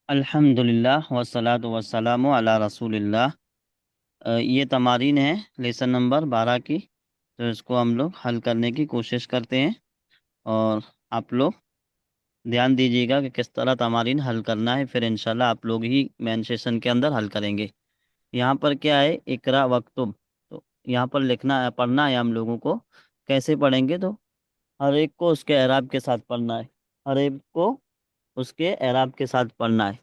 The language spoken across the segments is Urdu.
الحمدللہ والصلاۃ والسلام علی رسول اللہ۔ یہ تمارین ہے لیسن نمبر 12 کی، تو اس کو ہم لوگ حل کرنے کی کوشش کرتے ہیں، اور آپ لوگ دھیان دیجیے گا کہ کس طرح تمارین حل کرنا ہے، پھر انشاءاللہ آپ لوگ ہی مین سیشن کے اندر حل کریں گے۔ یہاں پر کیا ہے، اقرا وکتب، تو یہاں پر لکھنا ہے، پڑھنا ہے ہم لوگوں کو۔ کیسے پڑھیں گے؟ تو ہر ایک کو اس کے اعراب کے ساتھ پڑھنا ہے، ہر ایک کو اس کے اعراب کے ساتھ پڑھنا ہے۔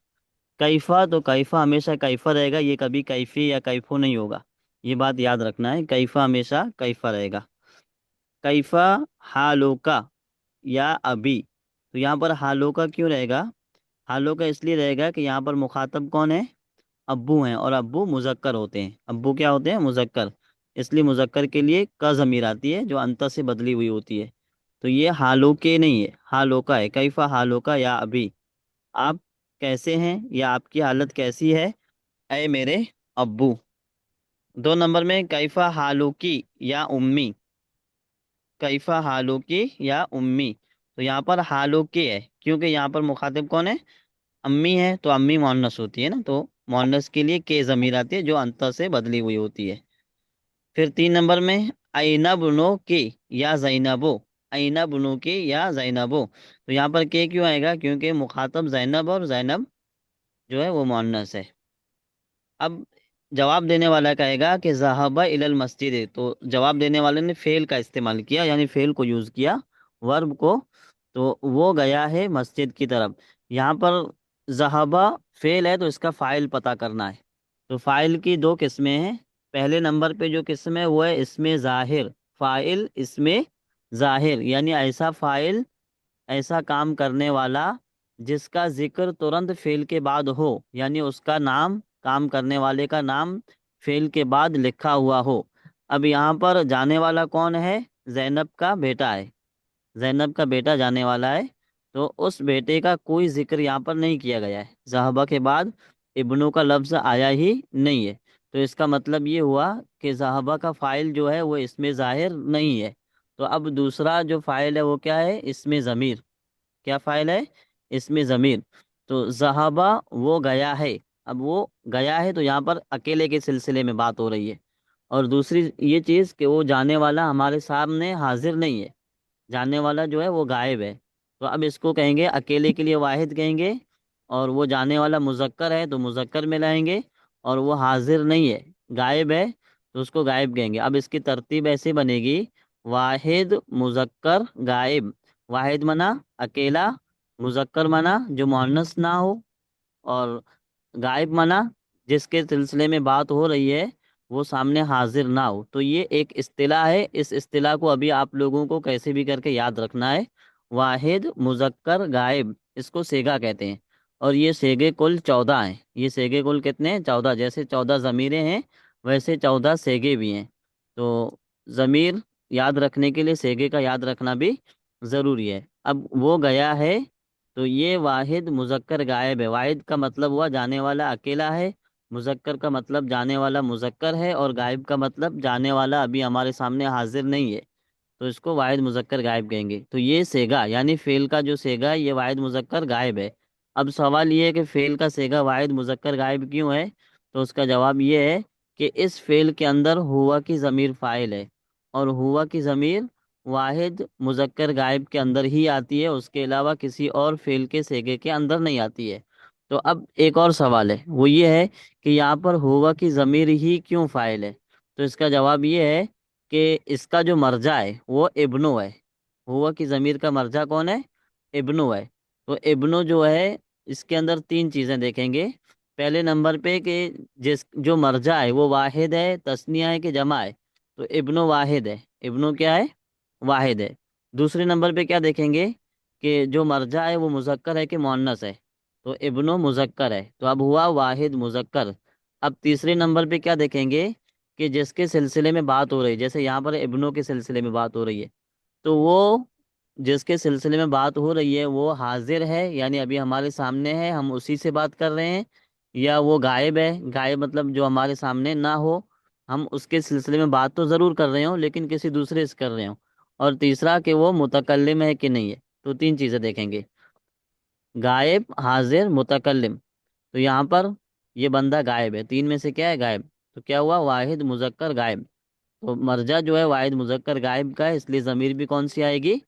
کیفا، تو کیفا ہمیشہ کیفا رہے گا، یہ کبھی کیفی یا کیفو نہیں ہوگا، یہ بات یاد رکھنا ہے۔ کیفا ہمیشہ کیفا رہے گا۔ کیفا حالو کا یا ابھی، تو یہاں پر حالو کا کیوں رہے گا؟ حالو کا اس لیے رہے گا کہ یہاں پر مخاطب کون ہے؟ ابو ہیں، اور ابو مذکر ہوتے ہیں۔ ابو کیا ہوتے ہیں؟ مذکر، اس لیے مذکر کے لیے کا ضمیر آتی ہے جو انت سے بدلی ہوئی ہوتی ہے۔ تو یہ حالو کے نہیں ہے، حالو کا ہے۔ کیفا حالو کا یا ابھی، آپ کیسے ہیں یا آپ کی حالت کیسی ہے اے میرے ابو۔ 2 نمبر میں کیفا حالو کی یا امی، کیفا حالو کی یا امی، تو یہاں پر حالو کے ہے کیونکہ یہاں پر مخاطب کون ہے؟ امی ہے، تو امی مؤنث ہوتی ہے نا، تو مؤنث کے لیے کے ضمیر آتی ہے جو انت سے بدلی ہوئی ہوتی ہے۔ پھر 3 نمبر میں اینا بنو کی یا زینبو، اینا بنو کی یا زینبو، تو یہاں پر کے کیوں آئے گا؟ کیونکہ مخاطب زینب، اور زینب جو ہے وہ مؤنث ہے۔ اب جواب دینے والا کہے گا کہ ذہب الی المسجد، تو جواب دینے والے نے فعل کا استعمال کیا، یعنی فعل کو یوز کیا، ورب کو، تو وہ گیا ہے مسجد کی طرف۔ یہاں پر ذہبہ فعل ہے تو اس کا فاعل پتہ کرنا ہے۔ تو فاعل کی 2 قسمیں ہیں۔ پہلے نمبر پہ جو قسم ہے وہ ہے اسم ظاہر، فاعل اسم ظاہر، یعنی ایسا فاعل، ایسا کام کرنے والا جس کا ذکر ترنت فعل کے بعد ہو، یعنی اس کا نام، کام کرنے والے کا نام فعل کے بعد لکھا ہوا ہو۔ اب یہاں پر جانے والا کون ہے؟ زینب کا بیٹا ہے، زینب کا بیٹا جانے والا ہے، تو اس بیٹے کا کوئی ذکر یہاں پر نہیں کیا گیا ہے، صحابہ کے بعد ابنوں کا لفظ آیا ہی نہیں ہے۔ تو اس کا مطلب یہ ہوا کہ صحابہ کا فاعل جو ہے وہ اسم ظاہر نہیں ہے۔ تو اب دوسرا جو فاعل ہے وہ کیا ہے؟ اسم ضمیر۔ کیا فاعل ہے؟ اسم ضمیر۔ تو ذہبہ وہ گیا ہے، اب وہ گیا ہے تو یہاں پر اکیلے کے سلسلے میں بات ہو رہی ہے۔ اور دوسری یہ چیز کہ وہ جانے والا ہمارے سامنے حاضر نہیں ہے، جانے والا جو ہے وہ غائب ہے، تو اب اس کو کہیں گے اکیلے کے لیے واحد کہیں گے، اور وہ جانے والا مذکر ہے تو مذکر میں لائیں گے، اور وہ حاضر نہیں ہے، غائب ہے، تو اس کو غائب کہیں گے۔ اب اس کی ترتیب ایسے بنے گی: واحد، مذکر، غائب۔ واحد منا اکیلا، مذکر منا جو مؤنث نہ ہو، اور غائب منا جس کے سلسلے میں بات ہو رہی ہے وہ سامنے حاضر نہ ہو۔ تو یہ ایک اصطلاح ہے، اس اصطلاح کو ابھی آپ لوگوں کو کیسے بھی کر کے یاد رکھنا ہے۔ واحد، مذکر، غائب، اس کو سیگا کہتے ہیں، اور یہ سیگے کل 14 ہیں۔ یہ سیگے کل کتنے ہیں؟ 14۔ جیسے 14 ضمیریں ہیں ویسے 14 سیگے بھی ہیں۔ تو ضمیر یاد رکھنے کے لیے سیگے کا یاد رکھنا بھی ضروری ہے۔ اب وہ گیا ہے، تو یہ واحد، مذکر، غائب ہے۔ واحد کا مطلب ہوا جانے والا اکیلا ہے، مذکر کا مطلب جانے والا مذکر ہے، اور غائب کا مطلب جانے والا ابھی ہمارے سامنے حاضر نہیں ہے، تو اس کو واحد، مذکر، غائب کہیں گے۔ تو یہ سیگا یعنی فعل کا جو سیگا ہے یہ واحد، مذکر، غائب ہے۔ اب سوال یہ ہے کہ فعل کا سیگا واحد، مذکر، غائب کیوں ہے؟ تو اس کا جواب یہ ہے کہ اس فعل کے اندر ہوا کی ضمیر فاعل ہے، اور ہوا کی ضمیر واحد، مذکر، غائب کے اندر ہی آتی ہے، اس کے علاوہ کسی اور فعل کے سیگے کے اندر نہیں آتی ہے۔ تو اب ایک اور سوال ہے، وہ یہ ہے کہ یہاں پر ہوا کی ضمیر ہی کیوں فاعل ہے؟ تو اس کا جواب یہ ہے کہ اس کا جو مرجع ہے وہ ابنو ہے۔ ہوا کی ضمیر کا مرجع کون ہے؟ ابنو ہے۔ تو ابنو جو ہے اس کے اندر 3 چیزیں دیکھیں گے۔ پہلے نمبر پہ کہ جس جو مرجع ہے وہ واحد ہے، تثنیہ ہے کہ جمع ہے؟ تو ابنو واحد ہے، ابنو کیا ہے؟ واحد ہے۔ دوسرے نمبر پہ کیا دیکھیں گے کہ جو مرجع ہے وہ مذکر ہے کہ مؤنث ہے؟ تو ابنو مذکر ہے، تو اب ہوا واحد، مذکر۔ اب تیسرے نمبر پہ کیا دیکھیں گے کہ جس کے سلسلے میں بات ہو رہی ہے، جیسے یہاں پر ابنوں کے سلسلے میں بات ہو رہی ہے، تو وہ جس کے سلسلے میں بات ہو رہی ہے وہ حاضر ہے، یعنی ابھی ہمارے سامنے ہے، ہم اسی سے بات کر رہے ہیں، یا وہ غائب ہے؟ غائب مطلب جو ہمارے سامنے نہ ہو، ہم اس کے سلسلے میں بات تو ضرور کر رہے ہوں لیکن کسی دوسرے سے کر رہے ہوں۔ اور تیسرا کہ وہ متکلم ہے کہ نہیں ہے۔ تو 3 چیزیں دیکھیں گے: غائب، حاضر، متکلم۔ تو یہاں پر یہ بندہ غائب ہے، تین میں سے کیا ہے؟ غائب. تو کیا ہوا؟ واحد مذکر غائب. تو مرجع جو ہے واحد مذکر غائب کا ہے، اس لیے ضمیر بھی کون سی آئے گی؟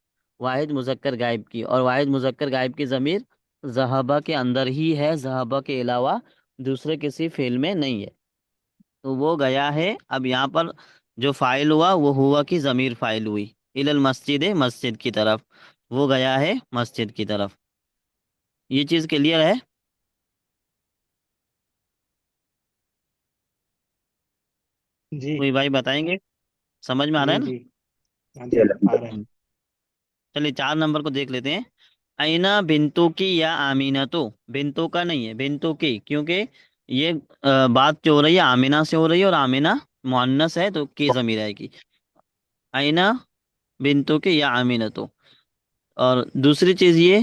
واحد مذکر غائب کی. اور واحد مذکر غائب کی ضمیر ذہبہ کے اندر ہی ہے، ذہبہ کے علاوہ دوسرے کسی فعل میں نہیں ہے. تو وہ گیا ہے. اب یہاں پر جو فاعل ہوا وہ ہوا کی ضمیر فاعل ہوئی، الی المسجد، مسجد کی طرف. وہ گیا ہے مسجد کی طرف. یہ چیز کلیئر ہے؟ جی کوئی بھائی بتائیں گے؟ سمجھ میں آ رہا جی ہے نا؟ جی، ہاں جی آ رہا ہے۔ ہم، چلیے 4 نمبر کو دیکھ لیتے ہیں. اینا بنتو کی یا آمینہ تو، بنتو کا نہیں ہے، بنتو کی، کیونکہ یہ بات جو ہو رہی ہے آمینہ سے ہو رہی ہے، اور آمینہ مؤنث ہے تو کی ضمیر آئے گی. اینا بنتو کی یا آمینہ تو. اور دوسری چیز یہ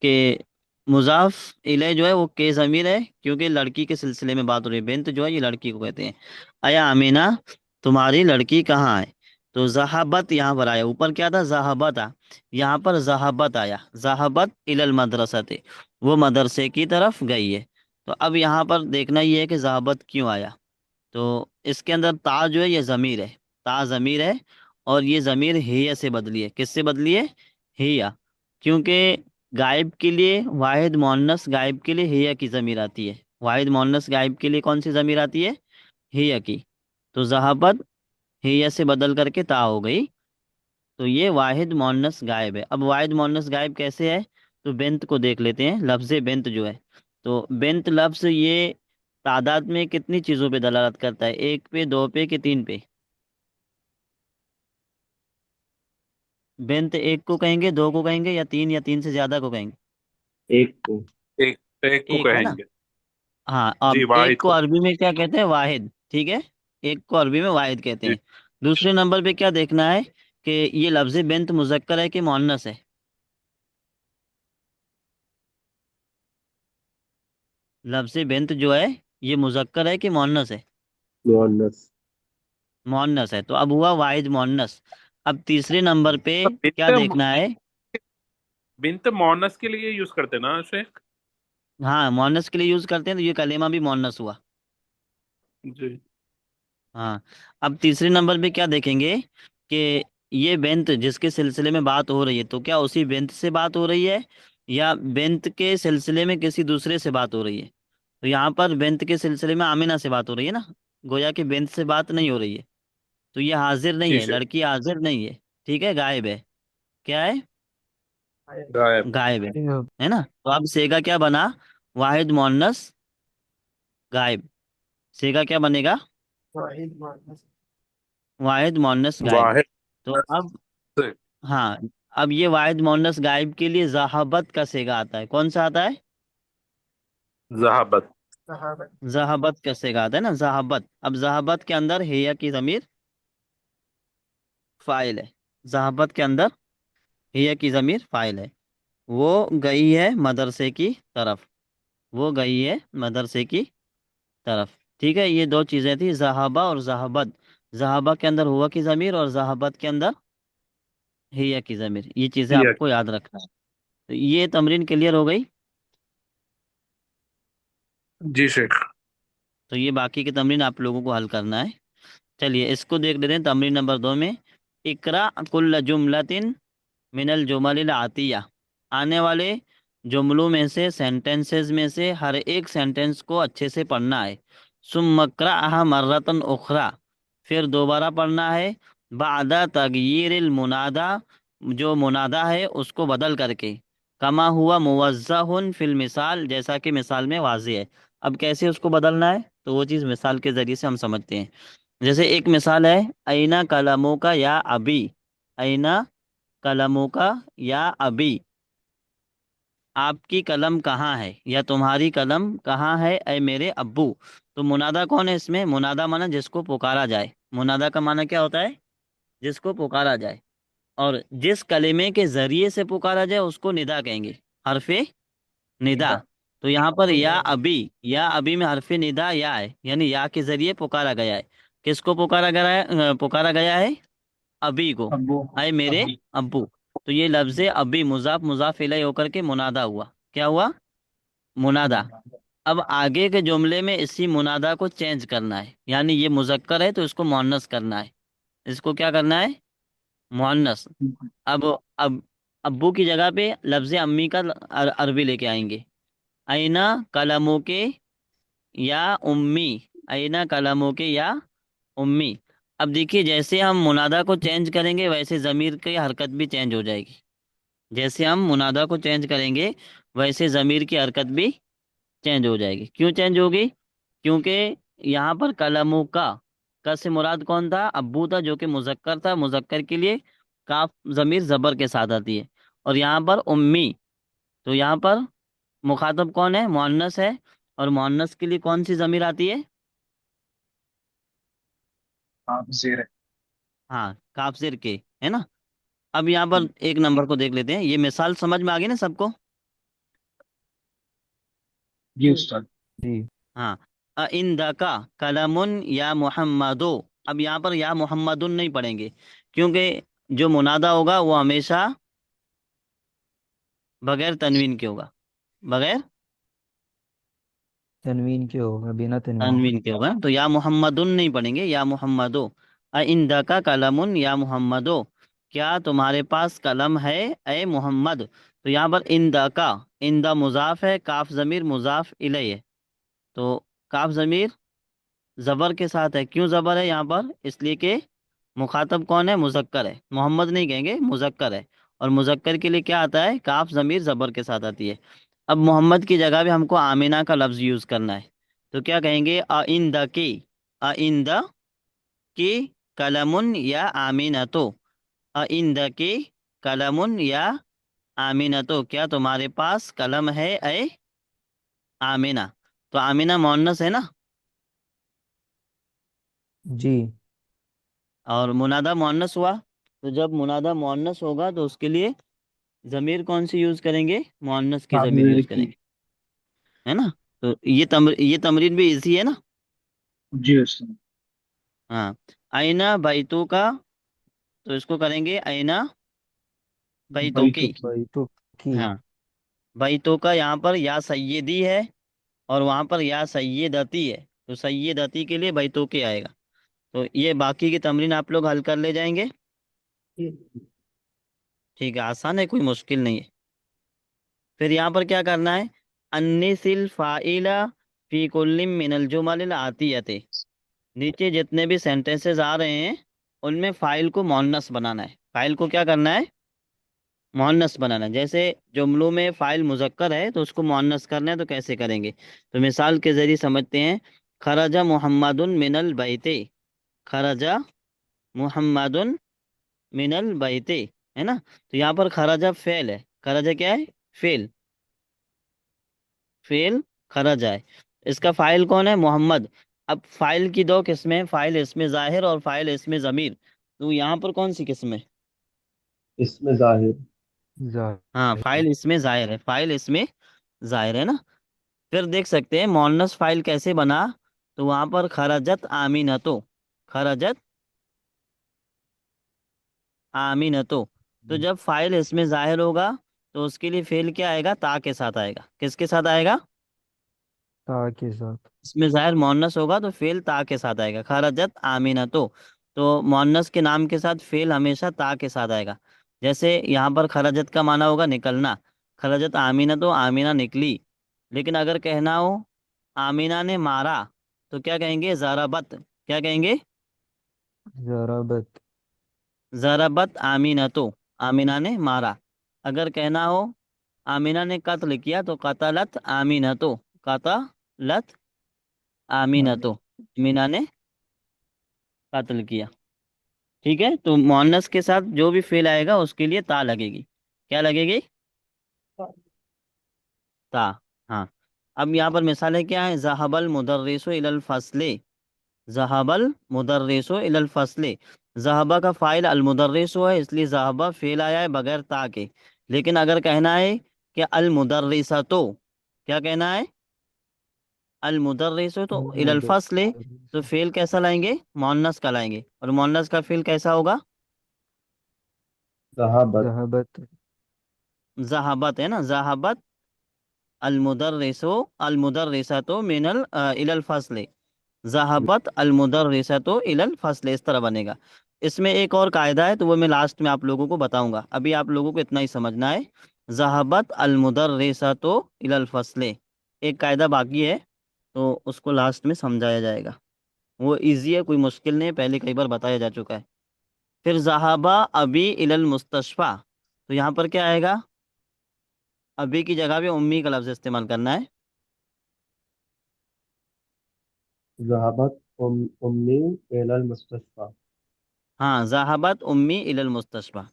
کہ مضاف الیہ جو ہے وہ کے ضمیر ہے، کیونکہ لڑکی کے سلسلے میں بات ہو رہی ہے. بنت جو ہے یہ لڑکی کو کہتے ہیں. ایا آمینہ، تمہاری لڑکی کہاں ہے؟ تو ذہبت یہاں پر آیا، اوپر کیا تھا؟ ذہبت یہاں پر ذہبت آیا، ذہبت الی المدرسۃ، وہ مدرسے کی طرف گئی ہے. تو اب یہاں پر دیکھنا یہ ہے کہ ذہبت کیوں آیا. تو اس کے اندر تا جو ہے یہ ضمیر ہے، تا ضمیر ہے، اور یہ ضمیر ہیہ سے بدلی ہے. کس سے بدلی ہے؟ ہیہ. کیونکہ غائب کے لیے، واحد مؤنث غائب کے لیے ہیہ کی ضمیر آتی ہے. واحد مؤنث غائب کے لیے کون سی ضمیر آتی ہے؟ ہیہ کی. تو ذہبت ہیہ سے بدل کر کے تا ہو گئی. تو یہ واحد مؤنث غائب ہے. اب واحد مؤنث غائب کیسے ہے؟ تو بنت کو دیکھ لیتے ہیں. لفظ بنت جو ہے، تو بنت لفظ یہ تعداد میں کتنی چیزوں پہ دلالت کرتا ہے؟ ایک پہ، دو پہ، کہ تین پہ؟ بنت ایک کو کہیں گے، دو کو کہیں گے، یا تین سے زیادہ کو کہیں گے؟ ایک کو۔ ایک ایک کو ایک ہے نا. کہیں گے۔ ہاں، اب جی ایک واحد کو کو۔ عربی میں کیا کہتے ہیں؟ واحد. ٹھیک ہے، ایک کو عربی میں واحد کہتے جی ہیں. دوسرے نمبر پہ کیا دیکھنا ہے کہ یہ لفظ بنت مذکر ہے کہ مؤنث ہے؟ لفظ بنت جو ہے یہ مذکر ہے کہ مؤنث ہے؟ مؤنث۔ مؤنث ہے. تو اب ہوا واحد مؤنث. اب تیسرے نمبر پہ کیا بنت دیکھنا ہے؟ بنت مونس کے لیے یوز کرتے نا شیخ؟ ہاں، مؤنث کے لیے یوز کرتے ہیں، تو یہ کلمہ بھی مؤنث ہوا. جی ہاں. اب تیسرے نمبر پہ کیا دیکھیں گے کہ یہ بنت جس کے سلسلے میں بات ہو رہی ہے، تو کیا اسی بنت سے بات ہو رہی ہے، یا بنت کے سلسلے میں کسی دوسرے سے بات ہو رہی ہے؟ تو یہاں پر بنت کے سلسلے میں آمینہ سے بات ہو رہی ہے نا، گویا کہ بنت سے بات نہیں ہو رہی ہے. تو یہ حاضر نہیں جی ہے، شیخ، لڑکی حاضر نہیں ہے. ٹھیک ہے، غائب ہے. کیا ہے؟ غائب۔ غائب ہے نا. تو اب سیگا کیا بنا؟ واحد مؤنث غائب. سیگا کیا بنے گا؟ واحد مؤنث غائب. واحد تو اب، سے ہاں، اب یہ واحد مؤنث غائب کے لیے ذہابت کا سیگا آتا ہے. کون سا آتا ہے؟ ذہابت۔ ذہابت کا سیگا آتا ہے نا، ذہابت. اب ذہابت کے اندر ہیہ کی ضمیر فاعل ہے. ذہابت کے اندر ہیہ کی ضمیر فاعل ہے. وہ گئی ہے مدرسے کی طرف. وہ گئی ہے مدرسے کی طرف. ٹھیک ہے، یہ دو چیزیں تھیں، ذہابہ اور ذہابت. ذہابہ کے اندر ہوا کی ضمیر، اور ذہابت کے اندر ہیہ کی ضمیر. یہ چیزیں آپ کو یاد رکھنا ہے. تو یہ تمرین کلیئر ہو گئی. جی شیخ۔ تو یہ باقی کی تمرین آپ لوگوں کو حل کرنا ہے. چلیے اس کو دیکھ لیتے ہیں. تمرین نمبر 2 میں اقرا کل جملۃ من الجمل العاتیہ، آنے والے جملوں میں سے، سینٹنسز میں سے ہر ایک سینٹنس کو اچھے سے پڑھنا ہے. ثم اقرأها مرۃ اخرى، پھر دوبارہ پڑھنا ہے. بعد تغییر المنادا، جو منادا ہے اس کو بدل کر کے. کما ہوا موضح فی المثال، جیسا کہ مثال میں واضح ہے. اب کیسے اس کو بدلنا ہے تو وہ چیز مثال کے ذریعے سے ہم سمجھتے ہیں. جیسے ایک مثال ہے، اینا قلموں کا یا ابی. اینا قلموں کا یا ابی، آپ کی قلم کہاں ہے، یا تمہاری قلم کہاں ہے اے میرے ابو. تو منادا کون ہے اس میں؟ منادا مانا جس کو پکارا جائے. منادا کا مانا کیا ہوتا ہے؟ جس کو پکارا جائے. اور جس کلمے کے ذریعے سے پکارا جائے اس کو ندا کہیں گے، حرف ندا. تو یہاں پر یا ابی، یا ابی میں حرف ندا یا ہے، یعنی یا کے ذریعے پکارا گیا ہے. کس کو پکارا گیا ہے؟ پکارا گیا ہے ابی کو، اے میرے ابو. تو یہ لفظ ابی مضاف مضاف الیہ ہو کر کے منادا ہوا. کیا ہوا؟ منادا. اب آگے کے جملے میں اسی منادا کو چینج کرنا ہے، یعنی یہ مذکر ہے تو اس کو مؤنث کرنا ہے، اس کو کیا کرنا ہے؟ مؤنث۔ اب اب ابو کی جگہ پہ لفظ امی کا عربی لے کے آئیں گے، اینا قلموں کے یا امی، اینا قلموں کے یا امی۔ اب دیکھیے جیسے ہم منادا کو چینج کریں گے ویسے ضمیر کی حرکت بھی چینج ہو جائے گی، جیسے ہم منادا کو چینج کریں گے ویسے ضمیر کی حرکت بھی چینج ہو جائے گی۔ کیوں چینج ہوگی؟ کیونکہ یہاں پر قلموں کا سے مراد کون تھا؟ ابو تھا، جو کہ مذکر تھا، مذکر کے لیے کاف ضمیر زبر کے ساتھ آتی ہے، اور یہاں پر امی، تو یہاں پر مخاطب کون ہے؟ مؤنث ہے، اور مؤنث کے لیے کون سی ضمیر آتی ہے؟ آپ زیر ہاں، کاف زیر کے، ہے نا؟ اب یہاں پر ایک نمبر کو دیکھ لیتے ہیں، یہ مثال سمجھ میں آ گئی نا سب کو؟ جی استاد جی ہاں، کا کلمن یا محمدو۔ اب یہاں پر یا محمدن نہیں پڑھیں گے، کیونکہ جو منادا ہوگا وہ ہمیشہ بغیر تنوین کے ہوگا، بغیر تنوین کے ہوگا، بنا تنوین کے۔ تنوین کے ہوگا، تو یا محمدن نہیں پڑھیں گے، یا محمدو۔ کا کلمن یا محمدو، کیا تمہارے پاس قلم ہے اے محمد؟ تو یہاں پر کا، مضاف ہے، کاف ضمیر مضاف الیہ ہے، تو کاف ضمیر زبر کے ساتھ ہے۔ کیوں زبر ہے یہاں پر؟ اس لیے کہ مخاطب کون ہے؟ مذکر ہے، محمد نہیں کہیں گے، مذکر ہے، اور مذکر کے لیے کیا آتا ہے؟ کاف ضمیر زبر کے ساتھ آتی ہے۔ اب محمد کی جگہ پہ ہم کو آمینہ کا لفظ یوز کرنا ہے، تو کیا کہیں گے؟ آئندہ کی، آئندہ کی کلمن یا آمینتو، آئندہ کی کلمن یا آمینتو، کیا تمہارے پاس قلم ہے اے آمینہ؟ تو آمینہ مؤنث ہے نا، جی اور منادہ مؤنث ہوا، تو جب منادہ مؤنث ہوگا تو اس کے لیے ضمیر کون سی یوز کریں گے؟ مؤنث کی ضمیر یوز کریں گے، ہے نا؟ تو یہ تمرین بھی ایزی ہے نا؟ جی استاد ہاں، آئینہ بیتو کا، تو اس کو کریں گے آئینہ بیتو بھائی تو کی۔ بھائی تو کی ہاں، بیتو کا یہاں پر یا سیدی ہے، اور وہاں پر یا سیدتی ہے، تو سیدتی کے لیے بیتو کے آئے گا۔ تو یہ باقی کی تمرین آپ لوگ حل کر لے جائیں گے، ٹھیک ہے؟ آسان ہے، کوئی مشکل نہیں ہے۔ پھر یہاں پر کیا کرنا ہے؟ انِّس الفاعل فی کل من الجمل الآتیۃ، نیچے جتنے بھی سینٹینسز آ رہے ہیں ان میں فاعل کو مؤنث بنانا ہے، فاعل کو کیا کرنا ہے؟ مؤنث بنانا ہے۔ جیسے جملوں میں فاعل مذکر ہے تو اس کو مؤنث کرنا ہے، تو کیسے کریں گے؟ تو مثال کے ذریعے سمجھتے ہیں۔ خرج محمد من البیت، خرج محمد من البیت، ہے نا؟ تو یہاں پر خرجہ فعل ہے، خرجہ کیا ہے؟ فعل، فعل خرج ہے، اس کا فاعل کون ہے؟ محمد۔ اب فاعل کی دو قسمیں، فاعل اسم ظاہر اور فاعل اسم ضمیر، تو یہاں پر کون سی قسم ہے؟ اس میں ظاہر ہاں، ظاہر۔ فاعل اسم ظاہر ہے، فاعل اسم ظاہر ہے نا؟ پھر دیکھ سکتے ہیں مؤنث فاعل کیسے بنا، تو وہاں پر خرجت آمینتو، خرجت آمینتو، تو جب فاعل اسم ظاہر ہوگا تو اس کے لیے فعل کیا آئے گا؟ تا کے ساتھ آئے گا۔ کس کے ساتھ آئے گا؟ تا کے ساتھ۔ اس میں ظاہر مؤنث ہوگا تو فعل تا کے ساتھ آئے گا، خرجت آمینتو، تو مؤنث کے نام کے ساتھ فعل ہمیشہ تا کے ساتھ آئے گا۔ جیسے یہاں پر خرجت کا معنی ہوگا نکلنا، خرجت آمینتو، آمینہ نکلی۔ لیکن اگر کہنا ہو آمینہ نے مارا، تو کیا کہیں گے؟ ضربت، کیا کہیں گے؟ ضربت۔ ضربت آمینتو، آمینہ نے مارا۔ اگر کہنا ہو آمینہ نے قتل کیا، تو قتلت آمینتو، قتلت آمینتو، آمینہ نے قتل کیا۔ ٹھیک ہے؟ تو مؤنث کے ساتھ جو بھی فعل آئے گا اس کے لیے تا لگے گی، کیا لگے گی؟ تا، ہاں۔ اب یہاں پر مثالیں کیا ہیں؟ ذهب المدرس الى الفصل، ذهب المدرس الى الفصل، ذهب کا فاعل المدرس ہے، اس لیے ذهب فعل آیا ہے بغیر تا کے۔ لیکن اگر کہنا ہے کہ المدرسۃ، کیا کہنا ہے؟ المدرس تو الى الفصل، تو فعل کیسا لائیں گے؟ مؤنث کا لائیں گے، اور مؤنث کا فعل کیسا ہوگا؟ صحابت ذهبت۔ ذهبت، ہے نا؟ ذهبت المدرسو المدرساتو الى الفصل، ذهبت المدرساتو الى الفصل، اس طرح بنے گا۔ اس میں ایک اور قاعدہ ہے تو وہ میں لاسٹ میں آپ لوگوں کو بتاؤں گا، ابھی آپ لوگوں کو اتنا ہی سمجھنا ہے۔ ذهبت المدرساتو الى الفصل، ایک قاعدہ باقی ہے تو اس کو لاسٹ میں سمجھایا جائے گا، وہ ایزی ہے، کوئی مشکل نہیں ہے، پہلے کئی بار بتایا جا چکا ہے۔ پھر ذهبا ابی الى المستشفى، تو یہاں پر کیا آئے گا؟ ابھی کی جگہ پہ امی کا لفظ استعمال کرنا ہے۔ ذهبت أمي إلى المستشفى. ہاں، ذهبت امی الى المستشفى،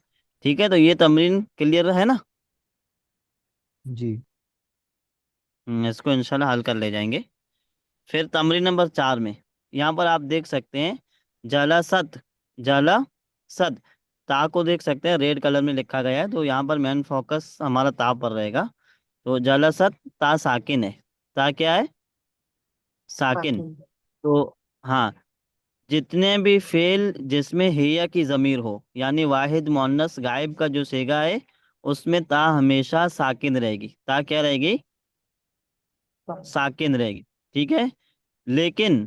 ٹھیک ہے، تو یہ تمرین کلیئر ہے نا؟ جی اس کو انشاءاللہ حل کر لے جائیں گے۔ پھر تمرین نمبر 4 میں یہاں پر آپ دیکھ سکتے ہیں جلست، جلست، تا کو دیکھ سکتے ہیں ریڈ کلر میں لکھا گیا ہے، تو یہاں پر مین فوکس ہمارا تا پر رہے گا۔ تو جلست تا ساکن ہے، تا کیا ہے؟ ساکن۔ تو ہاں، جتنے بھی فعل جس میں ہیا کی ضمیر ہو، یعنی واحد مؤنث غائب کا جو صیغہ ہے، اس میں تا ہمیشہ ساکن رہے گی، تا کیا رہے گی؟ ساکن رہے گی، ٹھیک ہے۔ لیکن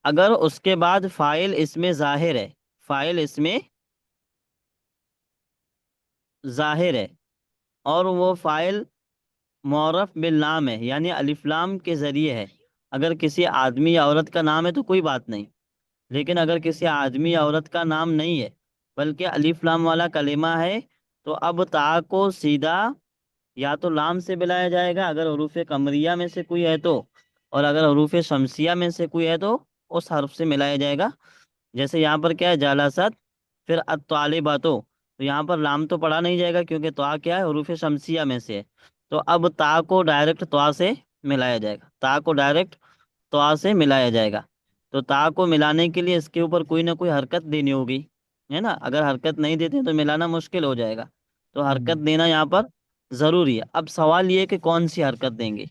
اگر اس کے بعد فاعل اس میں ظاہر ہے، فاعل اس میں ظاہر ہے، اور وہ فاعل معرف باللام ہے، یعنی الف لام کے ذریعے ہے، اگر کسی آدمی یا عورت کا نام ہے تو کوئی بات نہیں، لیکن اگر کسی آدمی یا عورت کا نام نہیں ہے بلکہ الف لام والا کلمہ ہے، تو اب تا کو سیدھا یا تو لام سے ملایا جائے گا اگر حروف قمریہ میں سے کوئی ہے تو، اور اگر حروف شمسیہ میں سے کوئی ہے تو اس حرف سے ملایا جائے گا۔ جیسے یہاں پر کیا ہے؟ جلست، پھر الطالباتو، تو یہاں پر لام تو پڑھا نہیں جائے گا کیونکہ طا کیا ہے؟ حروف شمسیہ میں سے ہے، تو اب تا کو ڈائریکٹ طا سے ملایا جائے گا، تا کو ڈائریکٹ طا سے ملایا جائے گا۔ تو تا کو ملانے کے لیے اس کے اوپر کوئی نہ کوئی حرکت دینی ہوگی، ہے نا؟ اگر حرکت نہیں دیتے تو ملانا مشکل ہو جائے گا، تو حرکت دینا یہاں پر ضروری ہے۔ اب سوال یہ ہے کہ کون سی حرکت دیں گے،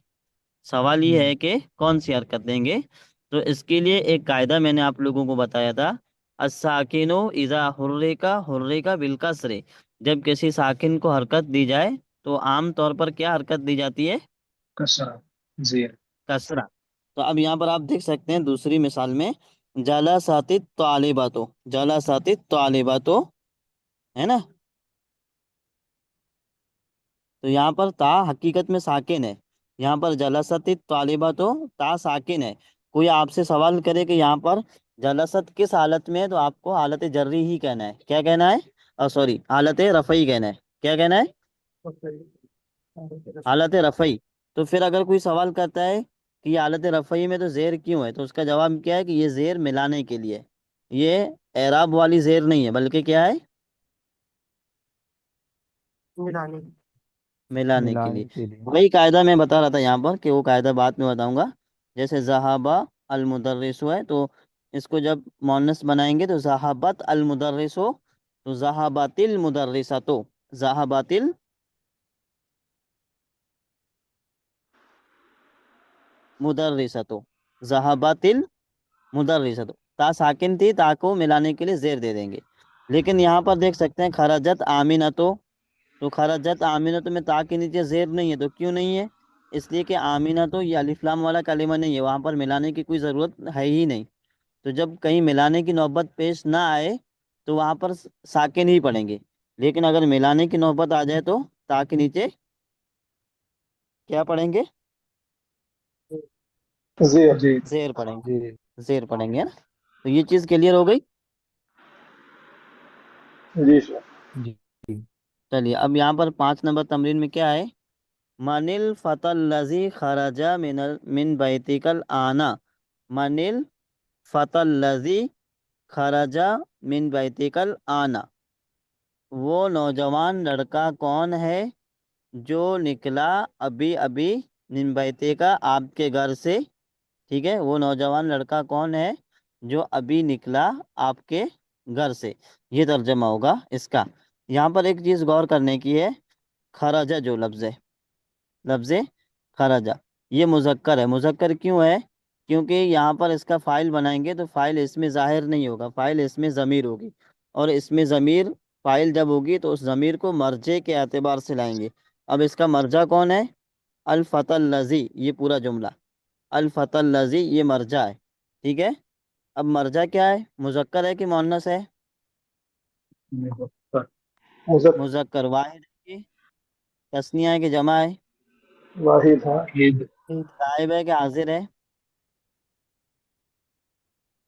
سوال یہ ہے کہ کون سی حرکت دیں گے؟ تو اس کے لیے ایک قاعدہ میں نے آپ لوگوں کو بتایا تھا، الساکن اذا حرک بالکسر، جب کسی ساکن کو حرکت دی جائے تو عام طور پر کیا حرکت دی جاتی ہے؟ كسرة. زير. کسرہ۔ تو اب یہاں پر آپ دیکھ سکتے ہیں دوسری مثال میں جلست الطالباتو، جلست الطالباتو، ہے نا؟ تو یہاں پر تا حقیقت میں ساکن ہے، یہاں پر جلست الطالباتو تا ساکن ہے۔ کوئی آپ سے سوال کرے کہ یہاں پر جلست کس حالت میں ہے، تو آپ کو حالت جری ہی کہنا ہے، کیا کہنا ہے؟ سوری، حالت رفعی کہنا ہے، کیا کہنا ہے؟ حالت رفعی۔ تو پھر اگر کوئی سوال کرتا ہے کہ یہ حالت رفعی میں تو زیر کیوں ہے، تو اس کا جواب کیا ہے کہ یہ زیر ملانے کے لیے، یہ اعراب والی زیر نہیں ہے بلکہ کیا ہے؟ ملانے کے لیے۔ ملانے کے لیے وہی قاعدہ میں بتا رہا تھا یہاں پر کہ وہ قاعدہ بعد میں بتاؤں گا۔ جیسے ذہابہ المدرس ہے، تو اس کو جب مؤنث بنائیں گے تو ذہابت المدرس ہو، تو ذہابت المدرساتو، ذہابت المدرساتو، ذہابت المدرساتو، تا ساکن تھی، تا کو ملانے کے لیے زیر دے دیں گے۔ لیکن یہاں پر دیکھ سکتے ہیں خرجت آمینتو، تو خرجت آمینہ میں تا کے نیچے زیر نہیں ہے، تو کیوں نہیں ہے؟ اس لیے کہ آمینہ تو یہ الف لام والا کلمہ نہیں ہے، وہاں پر ملانے کی کوئی ضرورت ہے ہی نہیں۔ تو جب کہیں ملانے کی نوبت پیش نہ آئے تو وہاں پر ساکن ہی پڑھیں گے، لیکن اگر ملانے کی نوبت آ جائے تو تا کے نیچے کیا پڑھیں گے؟ زير. زير. زیر پڑھیں گے، جی زیر پڑھیں گے نا؟ تو یہ چیز کلیئر ہو گئی۔ جی شيخ. جی جی چلیے اب یہاں پر 5 نمبر تمرین میں کیا ہے؟ من الفتى الذي خرج من بيتك الآن، من الفتى الذي خرج من بيتك الآن، وہ نوجوان لڑکا کون ہے جو نکلا ابھی ابھی، من بیتے کا، آپ کے گھر سے، ٹھیک ہے، وہ نوجوان لڑکا کون ہے جو ابھی نکلا آپ کے گھر سے، یہ ترجمہ ہوگا اس کا۔ یہاں پر ایک چیز غور کرنے کی ہے، خرجہ جو لفظ ہے، لفظ خرجہ، یہ مذکر ہے، مذکر کیوں ہے؟ کیونکہ یہاں پر اس کا فاعل بنائیں گے تو فاعل اس میں ظاہر نہیں ہوگا، فاعل اس میں ضمیر ہوگی، اور اس میں ضمیر فاعل جب ہوگی تو اس ضمیر کو مرجع کے اعتبار سے لائیں گے۔ اب اس کا مرجع کون ہے؟ الفتى الذی، یہ پورا جملہ، الفتى الذی یہ مرجع ہے، ٹھیک ہے۔ اب مرجع کیا ہے، مذکر ہے کہ مؤنث ہے؟ مذکر مذکر، واحد ہے کہ تثنیہ ہے کہ جمع ہے؟ واحد ہے، غائب ہے کہ حاضر ہے؟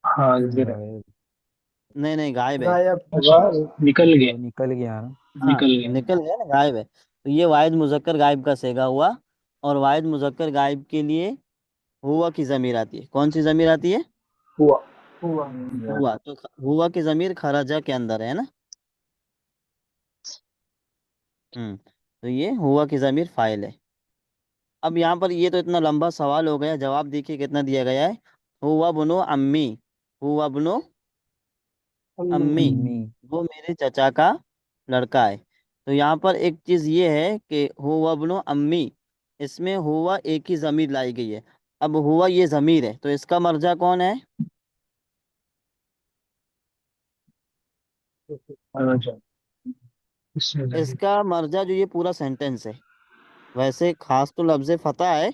حاضر ہے، غائب، نہیں نہیں، غائب ہے، نکل گئے، وہ نکل گیا نا۔ ہاں نکل گیا نا، غائب ہے، تو یہ واحد مذکر غائب کا صیغہ ہوا، اور واحد مذکر غائب کے لیے ہوا کی ضمیر آتی ہے، کون سی ضمیر آتی ہے؟ ہوا، ہوا، تو ہوا کی ضمیر خرجہ کے اندر ہے نا، تو یہ ہوا کی ضمیر فاعل ہے۔ اب یہاں پر یہ تو اتنا لمبا سوال ہو گیا، جواب دیکھیے کتنا دیا گیا ہے، ہوا بنو امی، ہوا بنو امی، امی، وہ میرے چچا کا لڑکا ہے۔ تو یہاں پر ایک چیز یہ ہے کہ ہوا ابن امی، اس میں ہوا ایک ہی ضمیر لائی گئی ہے، اب ہوا یہ ضمیر ہے تو اس کا مرجع کون ہے؟ اس کا مرجع جو یہ پورا سینٹنس ہے، ویسے خاص تو لفظ فتح ہے،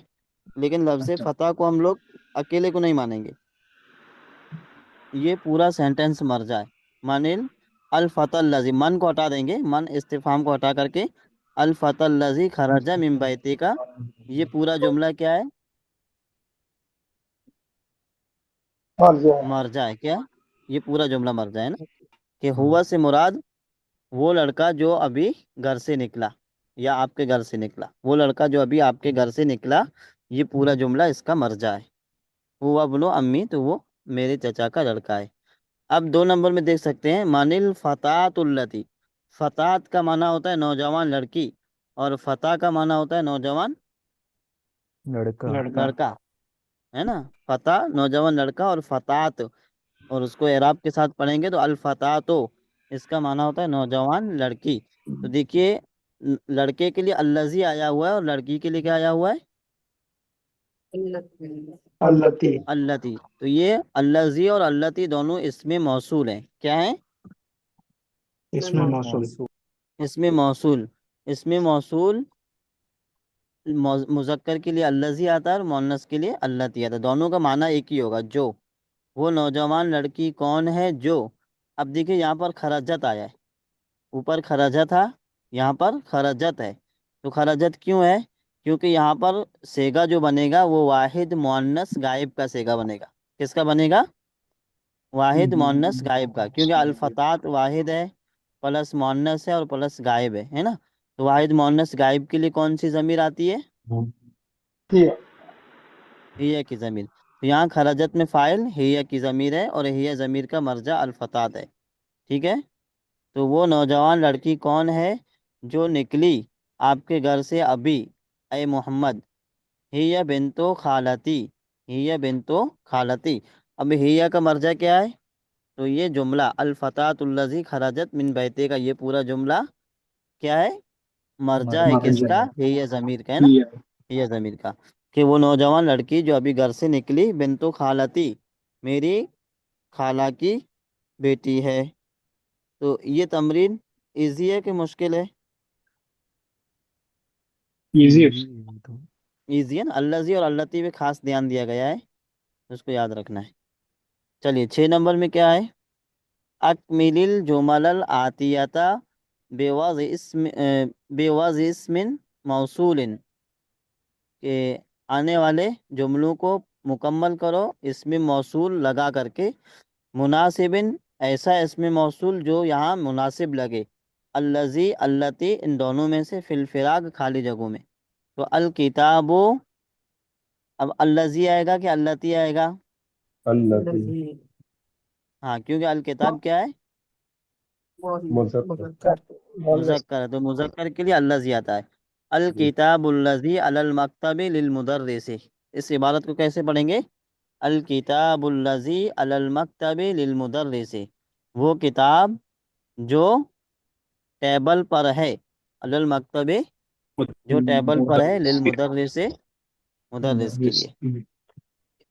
لیکن لفظ فتح کو ہم لوگ اکیلے کو نہیں مانیں گے، یہ پورا سینٹنس مرجع ہے۔ منل الفتى الذی، من کو ہٹا دیں گے، من استفہام کو ہٹا کر کے الفتى الذی خرج من بیتی کا، یہ پورا جملہ کیا ہے؟ مرجع ہے، مرجع ہے، کیا یہ پورا جملہ مرجع ہے نا، کہ ہوا سے مراد وہ لڑکا جو ابھی گھر سے نکلا، یا آپ کے گھر سے نکلا، وہ لڑکا جو ابھی آپ کے گھر سے نکلا، یہ پورا جملہ اس کا مرجع ہے۔ ہوا ابن امی، تو وہ میرے چچا کا لڑکا ہے۔ اب 2 نمبر میں دیکھ سکتے ہیں، مانل فتاۃ التی، فتاۃ کا معنی ہوتا ہے نوجوان لڑکی، اور فتح کا معنی ہوتا ہے نوجوان لڑکا، لڑکا، ہے نا، فتح نوجوان لڑکا، اور فتاۃ، اور اس کو اعراب کے ساتھ پڑھیں گے تو الفتاۃ، اس کا معنی ہوتا ہے نوجوان لڑکی۔ تو دیکھیے، لڑکے کے لیے الذی آیا ہوا ہے، اور لڑکی کے لیے کیا آیا ہوا ہے؟ التی، التی، تو یہ الذی اور التی دونوں اس میں موصول ہیں، کیا ہیں؟ اس میں موصول، موصول، اس میں موصول، اس میں موصول مذکر کے لیے الذی آتا ہے اور مؤنث کے لیے التی آتا ہے، دونوں کا معنی ایک ہی ہوگا، جو، وہ نوجوان لڑکی کون ہے جو۔ اب دیکھیے یہاں پر خرجت آیا ہے، اوپر خرجت تھا، یہاں پر خرجت ہے، تو خرجت کیوں ہے؟ کیونکہ یہاں پر صیغہ جو بنے گا وہ واحد مؤنث غائب کا صیغہ بنے گا، کس کا بنے گا؟ واحد مؤنث غائب کا، کیونکہ الفتاۃ واحد ہے، پلس مؤنث ہے، اور پلس غائب ہے نا، تو واحد مؤنث غائب کے لیے کون سی ضمیر آتی ہے؟ ہی، ہیہ کی ضمیر، تو یہاں خرجت میں فاعل ہیہ کی ضمیر ہے، اور ہیہ ضمیر کا مرجع الفتاۃ ہے، ٹھیک ہے۔ تو وہ نوجوان لڑکی کون ہے جو نکلی آپ کے گھر سے ابھی، اے محمد، ہیہ بنتو خالتی، ہیہ بنتو خالتی، اب ہیہ کا مرجع کیا ہے؟ تو یہ جملہ الفتاۃ الذی خرجت من بیتے کا، یہ پورا جملہ کیا ہے؟ مرجع ہے، کس کا؟ ہیہ ضمیر کا، ہے نا، ہیہ ضمیر کا، کہ وہ نوجوان لڑکی جو ابھی گھر سے نکلی، بنتو خالتی، میری خالہ کی بیٹی ہے۔ تو یہ تمرین ایزی ہے کہ مشکل ہے؟ ایزی، ایزی ہے تو۔ ایزی ہے نا، الذی اور التی پہ خاص دھیان دیا گیا ہے، اس کو یاد رکھنا ہے۔ چلیے 6 نمبر میں کیا ہے، اکمل الجمل الآتیتا بوضع اسم موصول، کہ آنے والے جملوں کو مکمل کرو اسم موصول لگا کر کے، مناسب، ایسا اسم موصول جو یہاں مناسب لگے، الذی التی، ان دونوں میں سے، فی الفراق خالی جگہوں میں، تو الکتاب، اب الذی آئے گا کہ التی آئے گا؟ التی، ہاں، کیونکہ الکتاب کیا ہے؟ مذکر، مذکر ہے، تو مذکر کے لیے الذی آتا ہے، الکتاب الذی علی المکتب للمدرس، اس عبارت کو کیسے پڑھیں گے؟ الکتاب الذی علی المکتب للمدرس، وہ کتاب جو ٹیبل پر ہے، علی المکتب، جو ٹیبل پر ہے، للمدرس، مدرس کے لیے،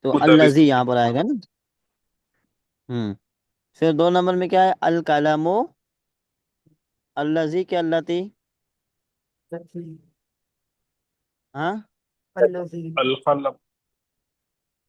تو مدرس، الذی یہاں پر آئے گا نا۔ پھر 2 نمبر میں کیا ہے، القلم الذی کے التی، ہاں القلم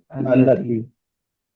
التي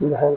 بحر